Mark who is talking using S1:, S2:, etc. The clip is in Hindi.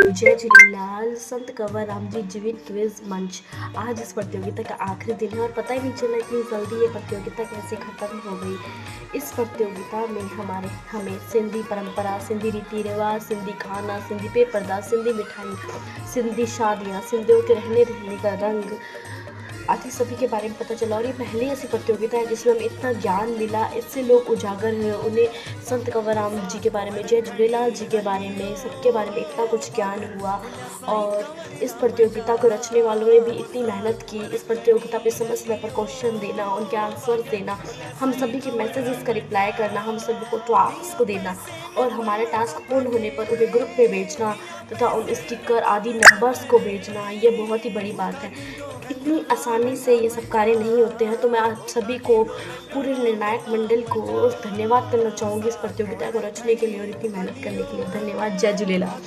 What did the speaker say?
S1: जय झूलेलाल। संत कंवर राम जी जीवित क्विज मंच। आज इस प्रतियोगिता का आखिरी दिन है और पता ही नहीं चला इतनी जल्दी ये प्रतियोगिता कैसे ख़त्म हो गई। इस प्रतियोगिता में हमें सिंधी परंपरा, सिंधी रीति रिवाज, सिंधी खाना, सिंधी पेपरदा, सिंधी मिठाई, सिंधी शादियाँ, सिंधियों के रहने का रंग आदि सभी के बारे में पता चला। और ये पहली ऐसी प्रतियोगिता है जिसमें हमें इतना ज्ञान मिला। इससे लोग उजागर हुए, उन्हें संत कंवरराम जी के बारे में, जय झूलेलाल जी के बारे में, सबके बारे में इतना कुछ ज्ञान हुआ। और इस प्रतियोगिता को रचने वालों ने भी इतनी मेहनत की। इस प्रतियोगिता पे समय समय पर क्वेश्चन देना, उनके आंसर देना, हम सभी के मैसेजेस का रिप्लाई करना, हम सभी को टास्क देना और हमारे टास्क पूर्ण होने पर उन्हें ग्रुप में भेजना तथा उन स्टिकर आदि नंबर्स को भेजना, ये बहुत ही बड़ी बात है। इतनी आसानी से ये सब कार्य नहीं होते हैं। तो मैं आप सभी को, पूरे निर्णायक मंडल को धन्यवाद करना चाहूँगी इस प्रतियोगिता को रचने के लिए और इतनी मेहनत करने के लिए। धन्यवाद। जय झूलेलाल।